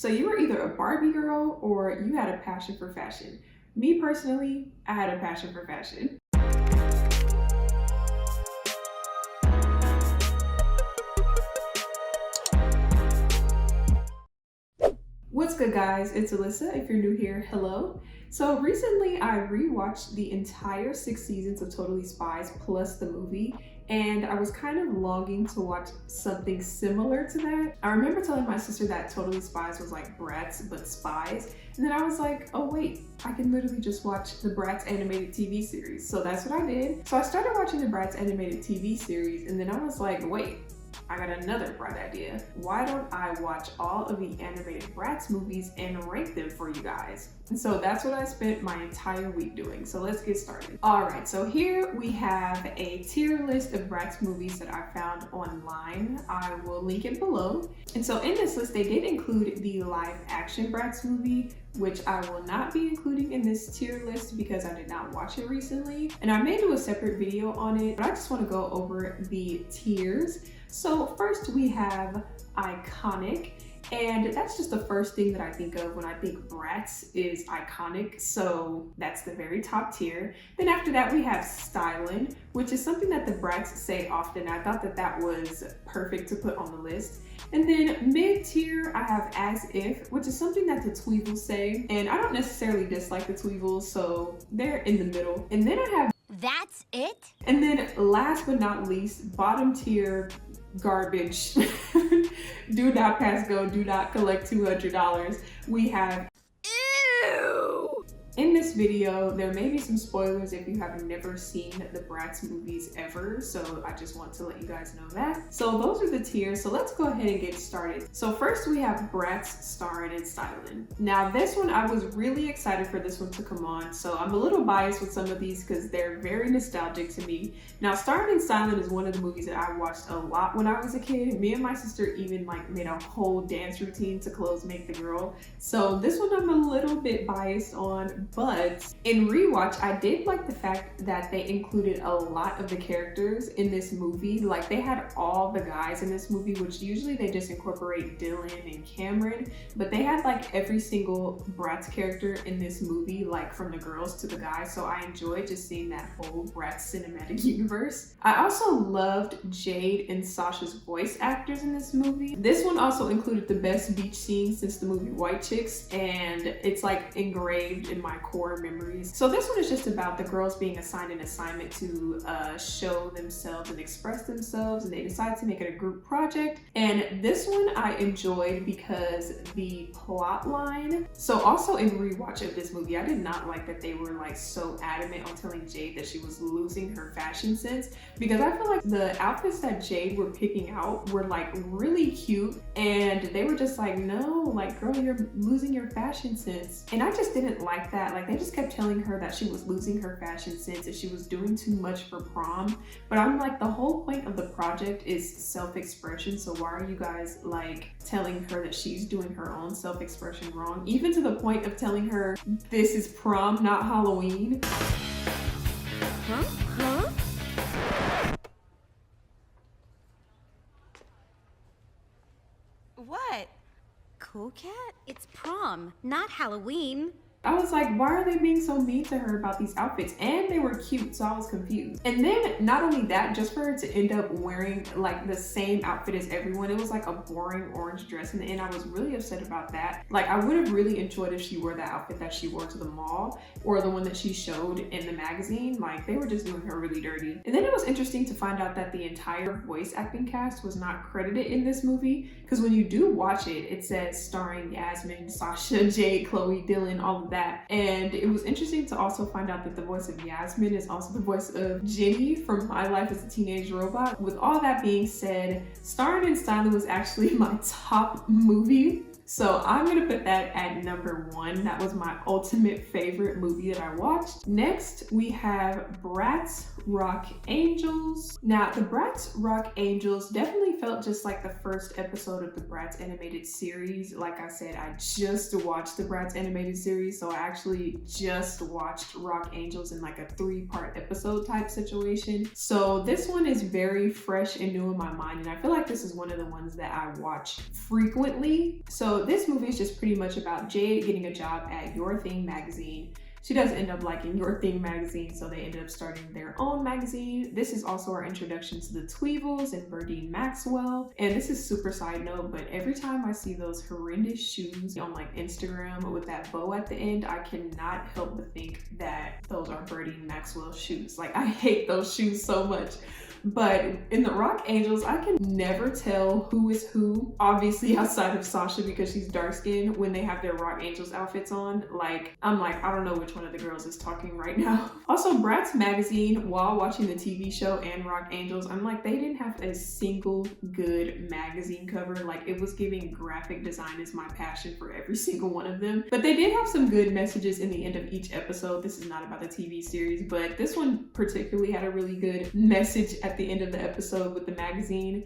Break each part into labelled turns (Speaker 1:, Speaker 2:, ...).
Speaker 1: So you were either a Barbie girl or you had a passion for fashion. Me personally, I had a passion for fashion. What's good, guys? It's Alissa. If you're new here, hello. So recently I rewatched the entire 6 seasons of Totally Spies plus the movie, and I was kind of longing to watch something similar to that. I remember telling my sister that Totally Spies was like Bratz but spies, and then I was like, oh wait, I can literally just watch the Bratz animated TV series. So that's what I did. So I started watching the Bratz animated TV series, and then I was like, wait, I got another bright idea. Why don't I watch all of the animated Bratz movies and rank them for you guys? And so that's what I spent my entire week doing. So let's get started. All right, so here we have a tier list of Bratz movies that I found online. I will link it below. And so in this list, they did include the live action Bratz movie, which I will not be including in this tier list because I did not watch it recently. And I may do a separate video on it, but I just want to go over the tiers. So first we have iconic, and that's just the first thing that I think of when I think Bratz is iconic. So that's the very top tier. Then after that we have Stylin, which is something that the Bratz say often. I thought that that was perfect to put on the list. And then mid-tier, I have As If, which is something that the Tweevils say. And I don't necessarily dislike the Tweevils, so they're in the middle. And then I have
Speaker 2: That's It?
Speaker 1: And then last but not least, bottom tier garbage. Do not pass go, do not collect $200. We have
Speaker 2: Ew!
Speaker 1: In this video, there may be some spoilers if you have never seen the Bratz movies ever, so I just want to let you guys know that. So those are the tiers, so let's go ahead and get started. So first we have Bratz, Starrin, and Stylin. Now this one, I was really excited for this one to come on, so I'm a little biased with some of these because they're very nostalgic to me. Now Starrin and Stylin is one of the movies that I watched a lot when I was a kid. Me and my sister even like made a whole dance routine to Clothes Make the Girl. So this one I'm a little bit biased on, but in rewatch, I did like the fact that they included a lot of the characters in this movie. Like they had all the guys in this movie, which usually they just incorporate Dylan and Cameron, but they had like every single Bratz character in this movie, like from the girls to the guys. So I enjoyed just seeing that whole Bratz cinematic universe. I also loved Jade and Sasha's voice actors in this movie. This one also included the best beach scene since the movie White Chicks, and it's like engraved in my core memories. So this one is just about the girls being assigned an assignment to show themselves and express themselves, and they decide to make it a group project. And this one I enjoyed because the plot line. So also in rewatch of this movie, I did not like that they were like so adamant on telling Jade that she was losing her fashion sense, because I feel like the outfits that Jade were picking out were like really cute, and they were just like, no, like girl, you're losing your fashion sense. And I just didn't like that. Like they just kept telling her that she was losing her fashion sense and she was doing too much for prom. But I'm like, the whole point of the project is self-expression, so why are you guys like telling her that she's doing her own self-expression wrong? Even to the point of telling her this is prom, not Halloween.
Speaker 2: Huh? What? Cool cat? It's prom, not Halloween.
Speaker 1: I was like, why are they being so mean to her about these outfits? And they were cute, so I was confused. And then not only that, just for her to end up wearing like the same outfit as everyone, it was like a boring orange dress in the end. I was really upset about that. Like I would have really enjoyed if she wore the outfit that she wore to the mall, or the one that she showed in the magazine. Like they were just doing her really dirty. And then it was interesting to find out that the entire voice acting cast was not credited in this movie, because when you do watch it, it says starring Yasmin, Sasha, Jade, Chloe, Dylan, all of that. And it was interesting to also find out that the voice of Yasmin is also the voice of Genie from My Life as a Teenage Robot. With all that being said, Starrin and Stylin was actually my top movie. So I'm gonna put that at number 1. That was my ultimate favorite movie that I watched. Next, we have Bratz Rock Angelz. Now, the Bratz Rock Angelz definitely felt just like the first episode of the Bratz animated series. Like I said, I just watched the Bratz animated series, so I actually just watched Rock Angelz in like a 3-part episode type situation. So this one is very fresh and new in my mind, and I feel like this is one of the ones that I watch frequently. So So this movie is just pretty much about Jade getting a job at Your Thing magazine. She does end up liking Your Thing magazine, so they ended up starting their own magazine. This is also our introduction to the Tweevils and Berdine Maxwell. And this is super side note, but every time I see those horrendous shoes on like Instagram with that bow at the end, I cannot help but think that those are Berdine Maxwell shoes. Like, I hate those shoes so much. But in the Rock Angelz, I can never tell who is who, obviously outside of Sasha because she's dark skinned, when they have their Rock Angelz outfits on. Like, I'm like, I don't know which one of the girls is talking right now. Also, Bratz magazine, while watching the TV show and Rock Angelz, I'm like, they didn't have a single good magazine cover. Like, it was giving graphic design is my passion for every single one of them. But they did have some good messages in the end of each episode. This is not about the TV series, but this one particularly had a really good message at the end of the episode with the magazine.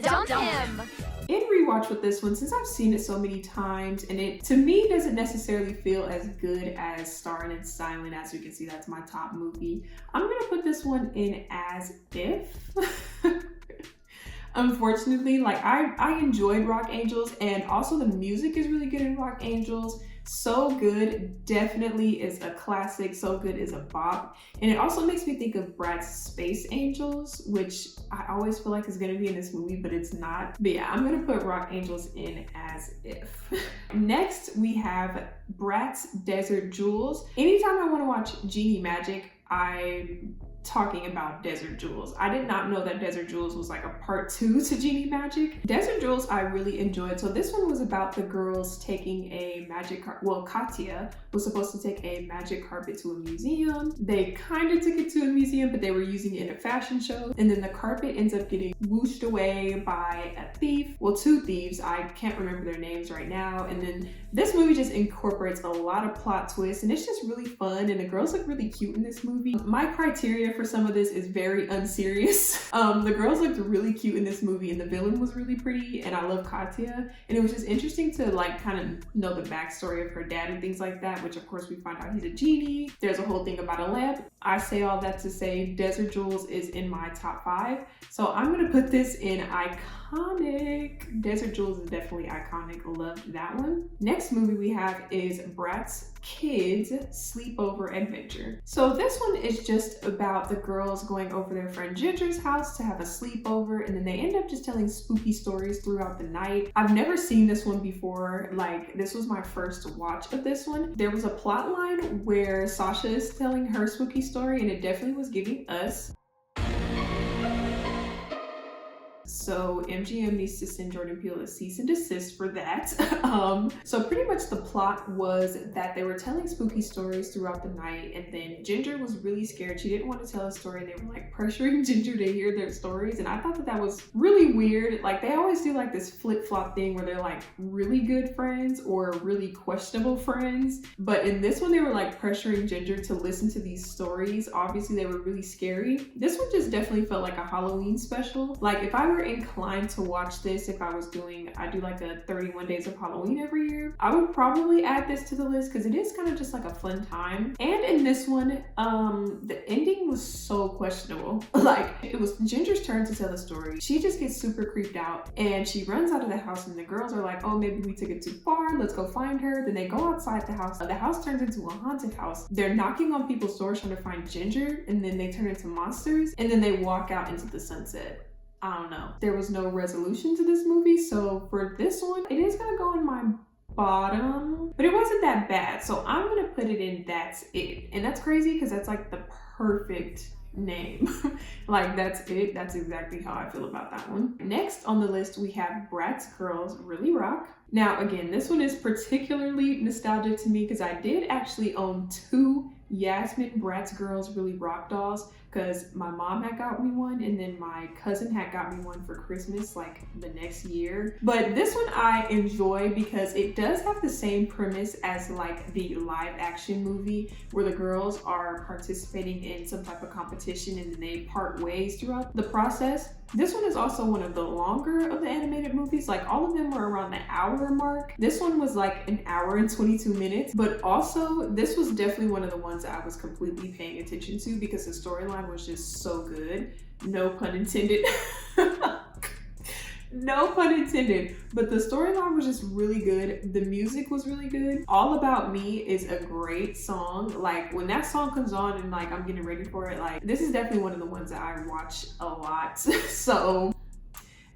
Speaker 2: Dump him!
Speaker 1: In rewatch with this one, since I've seen it so many times, and it to me doesn't necessarily feel as good as Starrin and Stylin. As you can see, that's my top movie. I'm gonna put this one in as if. Unfortunately, like I enjoyed Rock Angelz, and also the music is really good in Rock Angelz. So Good definitely is a classic. So Good is a bop. And it also makes me think of Bratz Space Angels, which I always feel like is going to be in this movie, but it's not. But yeah, I'm going to put Rock Angelz in as if. Next, we have Bratz Desert Jewelz. Anytime I want to watch Genie magic, I'm talking about Desert Jewelz. I did not know that Desert Jewelz was like a part 2 to Genie magic. Desert Jewelz I really enjoyed. So this one was about the girls taking a magic carpet. Well, Katya was supposed to take a magic carpet to a museum. They kind of took it to a museum, but they were using it in a fashion show. And then the carpet ends up getting whooshed away by a thief. Well, 2 thieves. I can't remember their names right now. And then this movie just incorporates a lot of plot twists, and it's just really fun. And the girls look really cute in this movie. My criteria for some of this is very unserious. The girls looked really cute in this movie, and the villain was really pretty, and I love Katya. And it was just interesting to like kind of know the backstory of her dad and things like that, which of course we find out he's a genie. There's a whole thing about a lamp. I say all that to say Desert Jewelz is in my top 5. So I'm gonna put this in iconic. Desert Jewelz is definitely iconic. Loved that one. Next movie we have is Bratz Kidz Sleepover Adventure. So this one is just about the girls going over their friend Ginger's house to have a sleepover, and then they end up just telling spooky stories throughout the night. I've never seen this one before. Like, this was my first watch of this one. There was a plot line where Sasha is telling her spooky story, and it definitely was giving us. So MGM needs to send Jordan Peele a cease and desist for that. So pretty much the plot was that they were telling spooky stories throughout the night, and then Ginger was really scared. She didn't want to tell a story, and they were like pressuring Ginger to hear their stories. And I thought that that was really weird. Like, they always do like this flip-flop thing where they're like really good friends or really questionable friends. But in this one, they were like pressuring Ginger to listen to these stories. Obviously, they were really scary. This one just definitely felt like a Halloween special. Like, if I were inclined to watch this, if I do like a 31 Days of Halloween every year, I would probably add this to the list because it is kind of just like a fun time. And in this one, the ending was so questionable. Like, it was Ginger's turn to tell the story. She just gets super creeped out and she runs out of the house, and the girls are like, oh, maybe we took it too far, let's go find her. Then they go outside the house. The house turns into a haunted house. They're knocking on people's doors trying to find Ginger, and then they turn into monsters, and then they walk out into the sunset. I don't know. There was no resolution to this movie, so for this one, it is gonna go in my bottom, but it wasn't that bad. So I'm gonna put it in That's It. And that's crazy because that's like the perfect name. Like, That's It. That's exactly how I feel about that one. Next on the list, we have Bratz Girls Really Rock. Now, again, this one is particularly nostalgic to me because I did actually own 2 Yasmin Bratz Girls Really Rock dolls, because my mom had got me one, and then my cousin had got me one for Christmas like the next year. But this one I enjoy because it does have the same premise as like the live action movie where the girls are participating in some type of competition and then they part ways throughout the process. This one is also one of the longer of the animated movies. Like, all of them were around the hour mark. This one was like an hour and 22 minutes. But also, this was definitely one of the ones that I was completely paying attention to because the storyline was just so good. No pun intended. No pun intended. But the storyline was just really good. The music was really good. All About Me is a great song. Like when that song comes on and like I'm getting ready for it, like this is definitely one of the ones that I watch a lot. So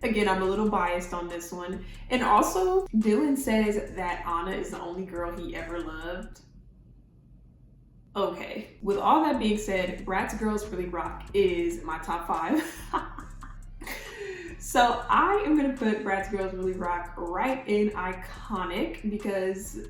Speaker 1: again, I'm a little biased on this one. And also, Dylan says that Anna is the only girl he ever loved. Okay, with all that being said, Bratz Girlz Really Rock is my top 5. So I am gonna put Bratz Girlz Really Rock right in iconic because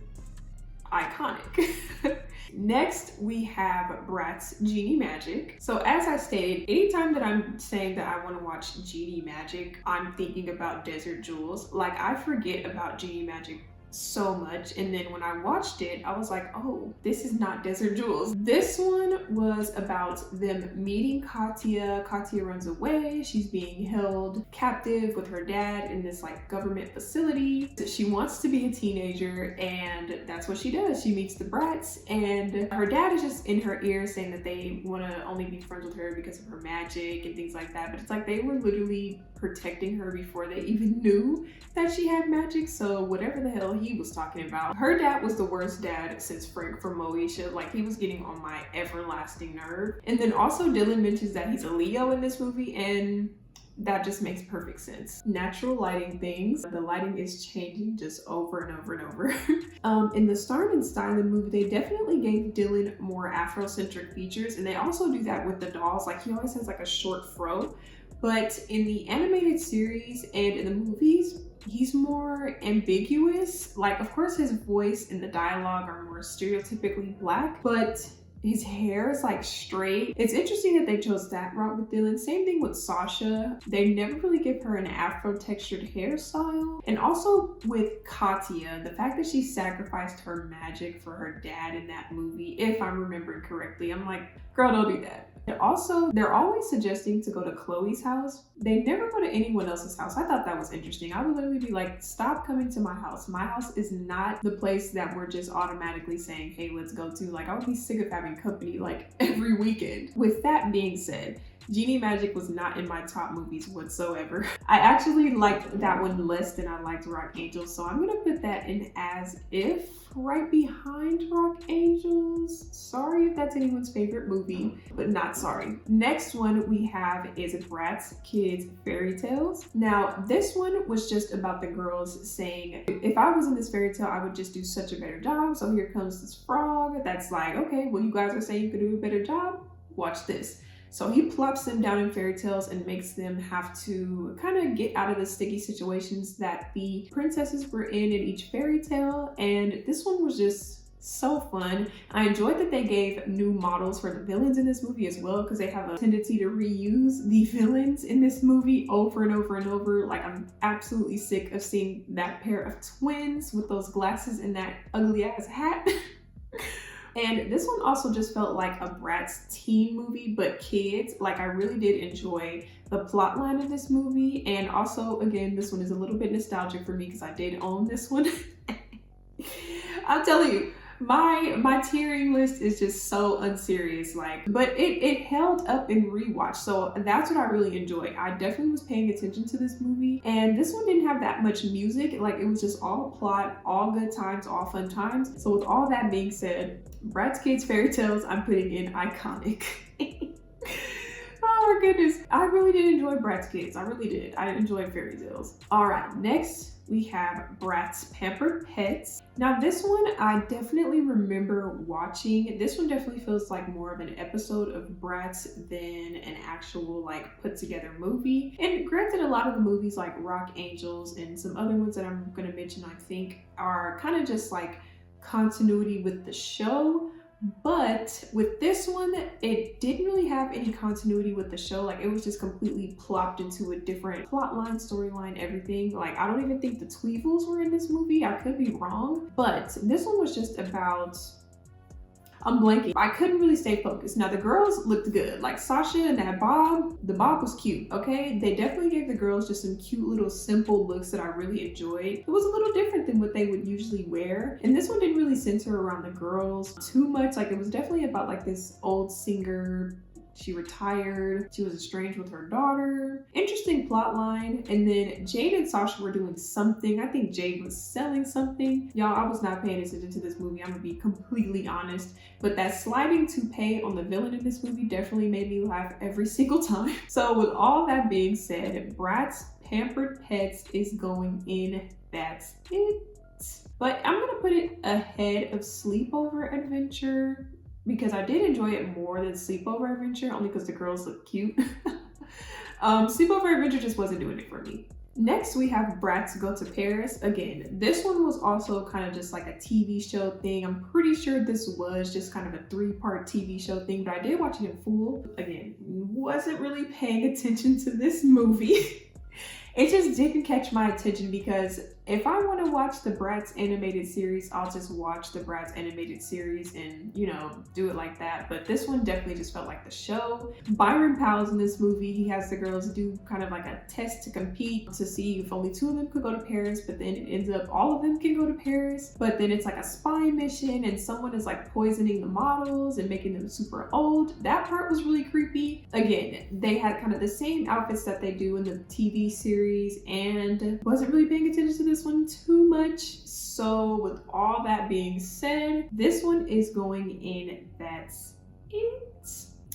Speaker 1: iconic. Next, we have Bratz Genie Magic. So as I stated, anytime that I'm saying that I want to watch Genie Magic, I'm thinking about Desert Jewels. Like I forget about Genie Magic so much, and then when I watched it I was like, oh, this is not Desert Jewels. This one was about them meeting Katya. Katya runs away. She's being held captive with her dad in this like government facility. She wants to be a teenager, and that's what she does. She meets the Bratz, and her dad is just in her ear saying that they want to only be friends with her because of her magic and things like that. But it's like they were literally protecting her before they even knew that she had magic. So whatever the hell he was talking about, her dad was the worst dad since Frank from Moesha. Like he was getting on my everlasting nerve. And then also Dylan mentions that he's a Leo in this movie, and that just makes perfect sense. Natural lighting things. The lighting is changing just over and over and over. In the Starrin and Stylin movie, they definitely gave Dylan more Afrocentric features, and they also do that with the dolls. Like he always has like a short fro. But in the animated series and in the movies, he's more ambiguous. Like, of course, his voice and the dialogue are more stereotypically Black, but his hair is like straight. It's interesting that they chose that route with Dylan. Same thing with Sasha. They never really give her an Afro textured hairstyle. And also with Katya, the fact that she sacrificed her magic for her dad in that movie, if I'm remembering correctly, I'm like, girl, don't do that. And also, they're always suggesting to go to Chloe's house. They never go to anyone else's house. I thought that was interesting. I would literally be like, stop coming to my house. My house is not the place that we're just automatically saying, hey, let's go to. Like, I would be sick of having company like every weekend. With that being said, Genie Magic was not in my top movies whatsoever. I actually liked that one less than I liked Rock Angelz, so I'm gonna put that in as if, right behind Rock Angelz. Sorry if that's anyone's favorite movie, but not sorry. Next one we have is Bratz Kidz Fairy Tales. Now, this one was just about the girls saying, if I was in this fairy tale, I would just do such a better job. So here comes this frog that's like, okay, well, you guys are saying you could do a better job? Watch this. So he plops them down in fairy tales and makes them have to kind of get out of the sticky situations that the princesses were in each fairy tale. And this one was just so fun. I enjoyed that they gave new models for the villains in this movie as well, because they have a tendency to reuse the villains in this movie over and over and over. Like, I'm absolutely sick of seeing that pair of twins with those glasses and that ugly ass hat. And this one also just felt like a Bratz teen movie, but kids. Like, I really did enjoy the plot line of this movie. And also, again, this one is a little bit nostalgic for me because I did own this one. I'm telling you, my tiering list is just so unserious, like, but it held up in rewatch, so that's what I really enjoyed. I definitely was paying attention to this movie, and this one didn't have that much music. Like, it was just all plot, all good times, all fun times. So with all that being said, Bratz Kidz Fairy Tales, I'm putting in iconic. Oh my goodness, I really did enjoy Bratz Kidz. I really did. I enjoyed fairy tales. All right, next we have Bratz Pampered Petz. Now this one I definitely remember watching. This one definitely feels like more of an episode of Bratz than an actual like put together movie. And granted, a lot of the movies like Rock Angelz and some other ones that I'm gonna mention, I think, are kind of just like continuity with the show. But with this one, it didn't really have any continuity with the show. Like, it was just completely plopped into a different plot line, storyline, everything. Like, I don't even think the Tweevils were in this movie. I could be wrong. But this one was just about, I'm blanking. I couldn't really stay focused. Now, the girls looked good. Like, Sasha and that bob, the bob was cute, okay? They definitely gave the girls just some cute little simple looks that I really enjoyed. It was a little different than what they would usually wear. And this one didn't really center around the girls too much. Like, it was definitely about like this old singer She retired. She was estranged with her daughter. Interesting plot line. And then Jade and Sasha were doing something. I think Jade was selling something. Y'all, I was not paying attention to this movie. I'm gonna be completely honest. But that sliding toupee on the villain in this movie definitely made me laugh every single time. So with all that being said, Bratz Pampered Petz is going in. That's it. But I'm gonna put it ahead of Sleepover Adventure because I did enjoy it more than Sleepover Adventure, only because the girls look cute. Sleepover Adventure just wasn't doing it for me. Next, we have Bratz Go to Paris. Again, this one was also kind of just like a TV show thing. I'm pretty sure this was just kind of a 3-part TV show thing, but I did watch it in full. Again, wasn't really paying attention to this movie. It just didn't catch my attention because if I want to watch the Bratz animated series, I'll just watch the Bratz animated series and, you know, do it like that. But this one definitely just felt like the show. Byron Powell's in this movie. He has the girls do kind of like a test to compete to see if only 2 of them could go to Paris, but then it ends up all of them can go to Paris. But then it's like a spy mission and someone is like poisoning the models and making them super old. That part was really creepy. Again, they had kind of the same outfits that they do in the TV series and wasn't really paying attention to this one too much. So with all that being said, this one is going in. That's it.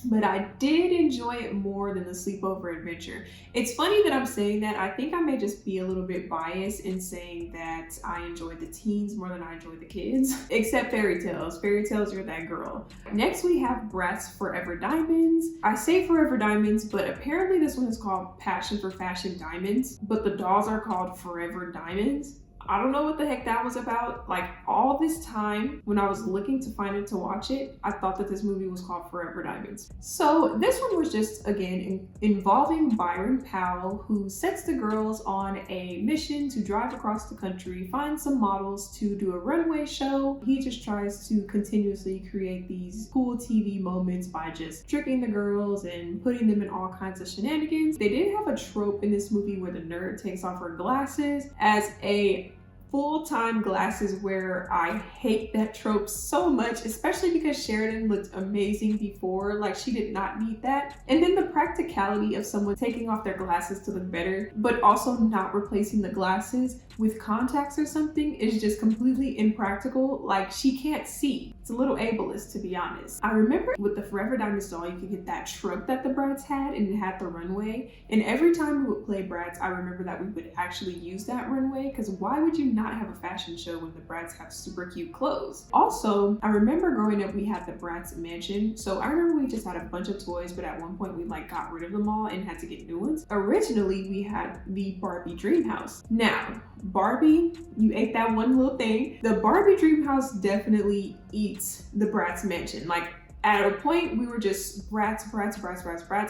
Speaker 1: But I did enjoy it more than the Sleepover Adventure. It's funny that I'm saying that. I think I may just be a little bit biased in saying that I enjoyed the teens more than I enjoyed the kids. Except Fairy Tales. Fairy Tales, you're that girl. Next we have Bratz Forever Diamonds. I say Forever Diamonds, but apparently this one is called Passion for Fashion Diamonds, but the dolls are called Forever Diamonds. I don't know what the heck that was about. Like all this time when I was looking to find it to watch it, I thought that this movie was called Forever Diamonds. So this one was just, again, involving Byron Powell, who sets the girls on a mission to drive across the country, find some models to do a runway show. He just tries to continuously create these cool TV moments by just tricking the girls and putting them in all kinds of shenanigans. They did have a trope in this movie where the nerd takes off her glasses as a full-time glasses wearer. I hate that trope so much, especially because Sheridan looked amazing before. Like, she did not need that. And then the practicality of someone taking off their glasses to look better, but also not replacing the glasses with contacts or something is just completely impractical. Like, she can't see. It's a little ableist, to be honest. I remember with the Forever Diamonds doll, you could get that truck that the Bratz had, and it had the runway. And every time we would play Bratz, I remember that we would actually use that runway, because why would you not have a fashion show when the Bratz have super cute clothes? Also, I remember growing up, we had the Bratz mansion. So I remember we just had a bunch of toys, but at one point we like got rid of them all and had to get new ones. Originally, we had the Barbie dream house. Now, Barbie, you ate that one little thing. The Barbie dream house definitely eats the Bratz mansion. Like, at a point, we were just Bratz.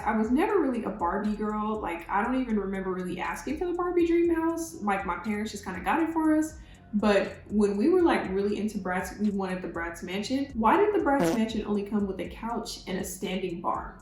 Speaker 1: I was never really a Barbie girl. Like, I don't even remember really asking for the Barbie dream house. Like, my parents just kind of got it for us. But when we were like really into Bratz, we wanted the Bratz mansion. Why did the Bratz mansion only come with a couch and a standing bar?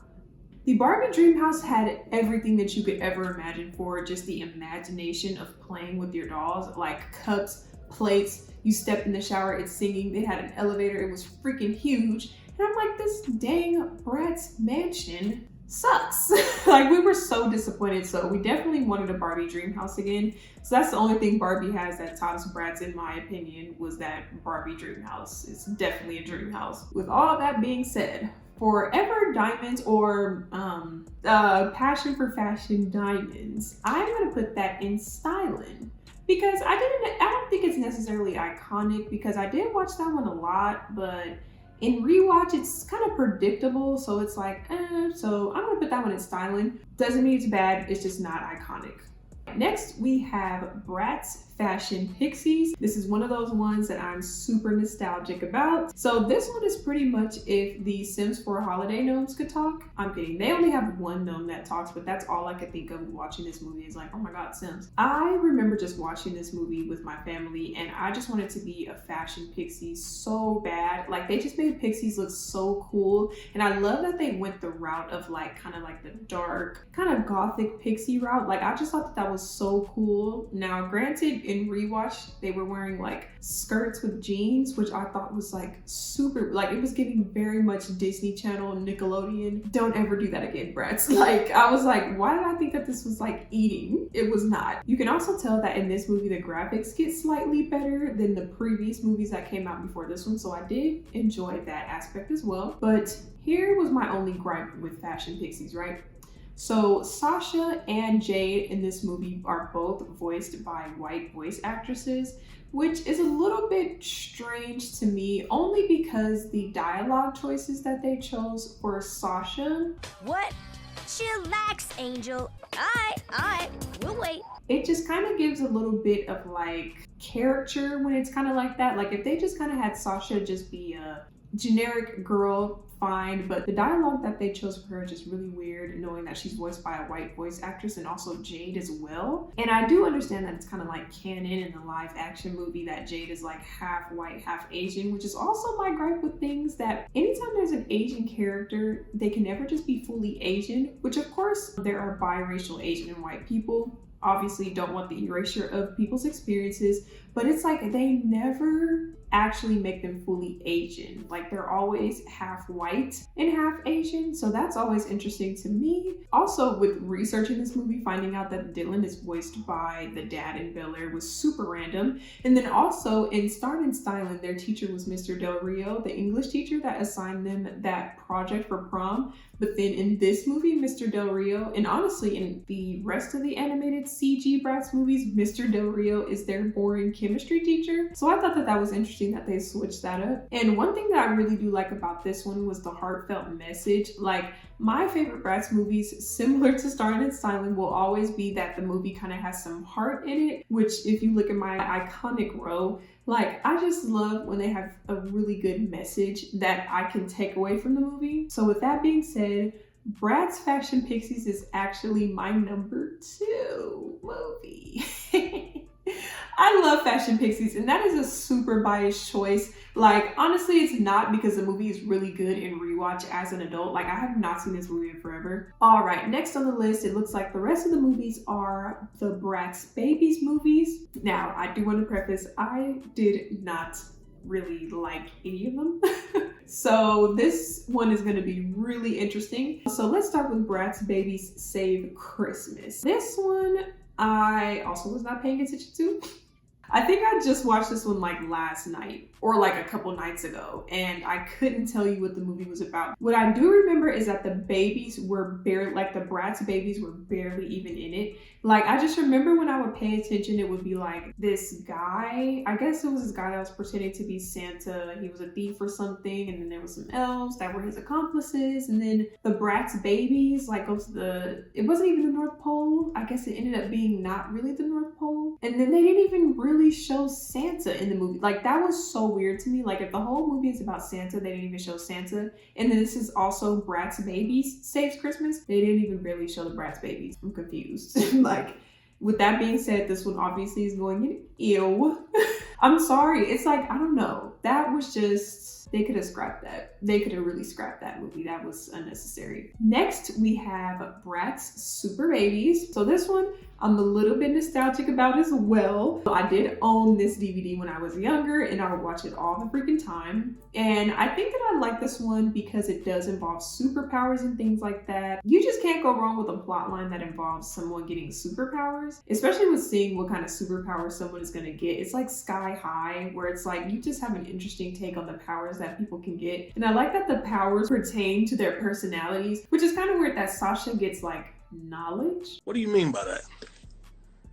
Speaker 1: The Barbie dream house had everything that you could ever imagine for just the imagination of playing with your dolls, like cups, plates. You step in the shower, it's singing. They had an elevator, it was freaking huge. And I'm like, this dang Bratz mansion sucks. Like, we were so disappointed. So we definitely wanted a Barbie dream house again. So that's the only thing Barbie has that tops Bratz, in my opinion, was that Barbie dream house. It's definitely a dream house. With all that being said, Forever Diamonds, or Passion for Fashion Diamonds, I'm gonna put that in Stylin. Because I don't think it's necessarily iconic, because I did watch that one a lot, but in rewatch, it's kind of predictable, so it's like, so I'm gonna put that one in Stylin. Doesn't mean it's bad, it's just not iconic. Next, we have Bratz Fashion Pixiez. This is one of those ones that I'm super nostalgic about. So this one is pretty much if the Sims 4 holiday gnomes could talk. I'm kidding. They only have one gnome that talks, but that's all I could think of watching this movie is like, oh my God, Sims. I remember just watching this movie with my family, and I just wanted to be a fashion pixie so bad. Like, they just made pixies look so cool. And I love that they went the route of like, kind of like the dark, kind of gothic pixie route. Like, I just thought that was was so cool. Now, granted, in rewatch, they were wearing like skirts with jeans, which I thought was like super, like it was giving very much Disney Channel and Nickelodeon. Don't ever do that again, Bratz. Like, I was like, why did I think that this was like eating? It was not. You can also tell that in this movie, the graphics get slightly better than the previous movies that came out before this one. So I did enjoy that aspect as well. But here was my only gripe with Fashion Pixiez, right? So Sasha and Jade in this movie are both voiced by white voice actresses, which is a little bit strange to me, only because the dialogue choices that they chose for Sasha.
Speaker 2: What? Chillax, Angel. Alright, we'll wait.
Speaker 1: It just kind of gives a little bit of like character when it's kind of like that. Like if they just kind of had Sasha just be a generic girl, fine, but the dialogue that they chose for her is just really weird, knowing that she's voiced by a white voice actress and also Jade as well. And I do understand that it's kind of like canon in the live action movie that Jade is like half white, half Asian, which is also my gripe with things, that anytime there's an Asian character, they can never just be fully Asian, which of course there are biracial Asian and white people. Obviously don't want the erasure of people's experiences, but it's like they never actually make them fully Asian. Like they're always half white and half Asian. So that's always interesting to me. Also, with researching this movie, finding out that Dylan is voiced by the dad in Bel-Air was super random. And then also in Starrin and Stylin, their teacher was Mr. Del Rio, the English teacher that assigned them that project for prom. But then in this movie, Mr. Del Rio, and honestly in the rest of the animated CG Bratz movies, Mr. Del Rio is their boring chemistry teacher. So I thought that that was interesting that they switched that up. And one thing that I really do like about this one was the heartfelt message. Like my favorite Bratz movies, similar to Starrin and Stylin, will always be that the movie kind of has some heart in it, which if you look at my iconic row, like I just love when they have a really good message that I can take away from the movie. So with that being said, Bratz Fashion Pixiez is actually my number 2 movie. I love Fashion Pixiez, and that is a super biased choice. Like, honestly, it's not, because the movie is really good in rewatch as an adult. Like, I have not seen this movie in forever. All right, next on the list, it looks like the rest of the movies are the Bratz Babyz movies. Now, I do want to preface, I did not really like any of them. So this one is going to be really interesting. So let's start with Bratz Babyz Save Christmas. This one I also was not paying attention to. I think I just watched this one like last night or like a couple nights ago, and I couldn't tell you what the movie was about. What I do remember is that the babies were barely, like the Bratz babies were barely even in it. Like I just remember when I would pay attention, it would be like this guy, I guess it was this guy that was pretending to be Santa. He was a thief or something, and then there was some elves that were his accomplices, and then the Bratz babies like go to the, it wasn't even the North Pole. I guess it ended up being not really the North Pole. And then they didn't even really show Santa in the movie. Like that was so weird to me. Like if the whole movie is about Santa, they didn't even show Santa. And then this is also Bratz Babyz Saves Christmas. They didn't even really show the Bratz babies. I'm confused. Like, with that being said, this one obviously is going in ew. I'm sorry. It's like, I don't know. That was just, they could have scrapped that. They could have really scrapped that movie. That was unnecessary. Next, we have Bratz Super Babyz. So this one, I'm a little bit nostalgic about as well. I did own this DVD when I was younger, and I would watch it all the freaking time. And I think that I like this one because it does involve superpowers and things like that. You just can't go wrong with a plotline that involves someone getting superpowers, especially with seeing what kind of superpowers someone is going to get. It's like sky high, where it's like you just have an interesting take on the powers that people can get. And I like that the powers pertain to their personalities, which is kind of weird that Sasha gets like knowledge.
Speaker 3: What do you mean by that?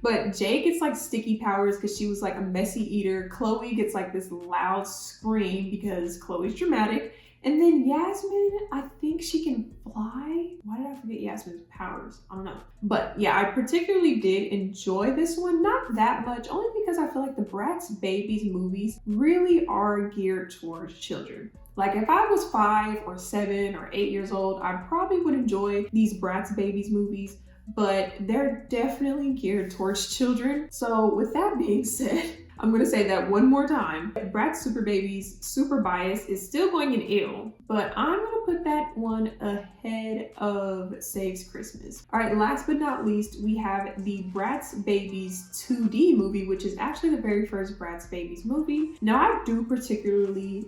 Speaker 1: But Jay gets like sticky powers because she was like a messy eater. Chloe gets like this loud scream because Chloe's dramatic. And then Yasmin, I think she can fly. Why did I forget Yasmin's powers? I don't know. But yeah, I particularly did enjoy this one. Not that much, only because I feel like the Bratz Babyz movies really are geared towards children. Like if I was 5 or 7 or 8 years old, I probably would enjoy these Bratz Babyz movies, but they're definitely geared towards children. So with that being said, I'm gonna say that one more time. Bratz Super Baby's Super Bias is still going in ill, but I'm gonna put that one ahead of Saves Christmas. All right, last but not least, we have the Bratz Babyz 2D movie, which is actually the very first Bratz Babyz movie. Now, I do particularly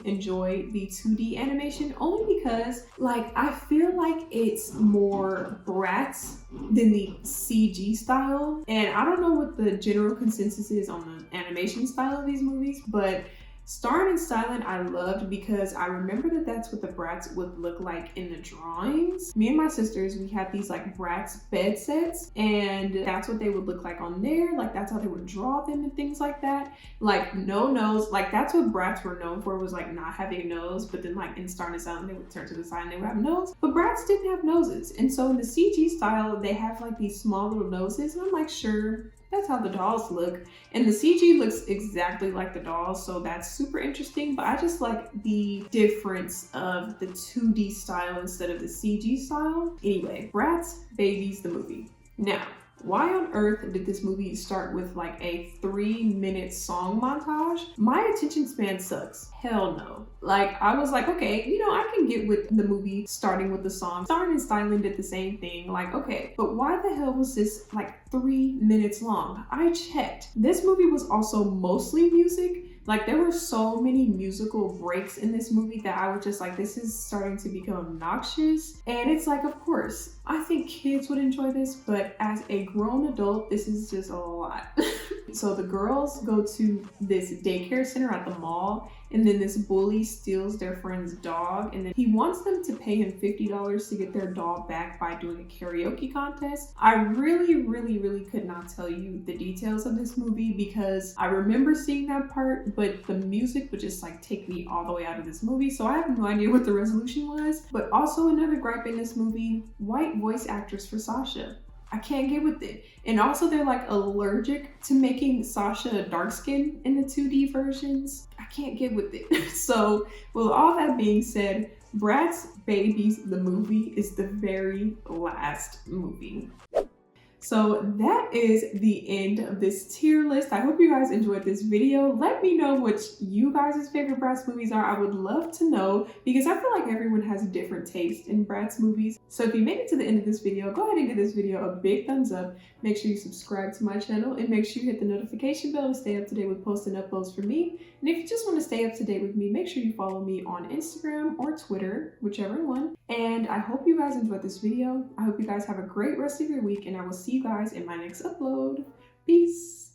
Speaker 1: enjoy the 2D animation only because, like, I feel like it's more Bratz than the CG style. And I don't know what the general consensus is on the animation style of these movies, but Starrin and Stylin I loved because I remember that that's what the Bratz would look like in the drawings. Me and my sisters, we had these like Bratz bed sets, and that's what they would look like on there. Like that's how they would draw them and things like that. Like no nose, like that's what Bratz were known for, was like not having a nose, but then like in Starrin and Stylin they would turn to the side and they would have a nose. But Bratz didn't have noses. And so in the CG style, they have like these small little noses, and I'm like, sure, that's how the dolls look. And the CG looks exactly like the dolls, so that's super interesting. But I just like the difference of the 2D style instead of the CG style. Anyway, Bratz Babyz the movie. Now, why on earth did this movie start with like a 3-minute song montage? My attention span sucks. Hell no. Like, I was like, okay, you know, I can get with the movie starting with the song. Starrin and Stylin did the same thing. Like, okay, but why the hell was this like 3 minutes long? I checked. This movie was also mostly music. Like, there were so many musical breaks in this movie that I was just like, this is starting to become obnoxious. And it's like, of course, I think kids would enjoy this, but as a grown adult, this is just a lot. So the girls go to this daycare center at the mall, and then this bully steals their friend's dog, and then he wants them to pay him $50 to get their dog back by doing a karaoke contest. I really could not tell you the details of this movie because I remember seeing that part, but the music would just like take me all the way out of this movie, so I have no idea what the resolution was. But also another gripe in this movie, white voice actress for Sasha. I can't get with it. And also they're like allergic to making Sasha dark skin in the 2D versions. I can't get with it. So with all that being said, Bratz Babyz the movie is the very last movie. So that is the end of this tier list. I hope you guys enjoyed this video. Let me know what you guys' favorite Bratz movies are. I would love to know because I feel like everyone has a different taste in Bratz movies. So if you made it to the end of this video, go ahead and give this video a big thumbs up. Make sure you subscribe to my channel and make sure you hit the notification bell to stay up to date with posts and uploads from me. And if you just want to stay up to date with me, make sure you follow me on Instagram or Twitter, whichever one. And I hope you guys enjoyed this video. I hope you guys have a great rest of your week, and I will see you guys in my next upload. Peace.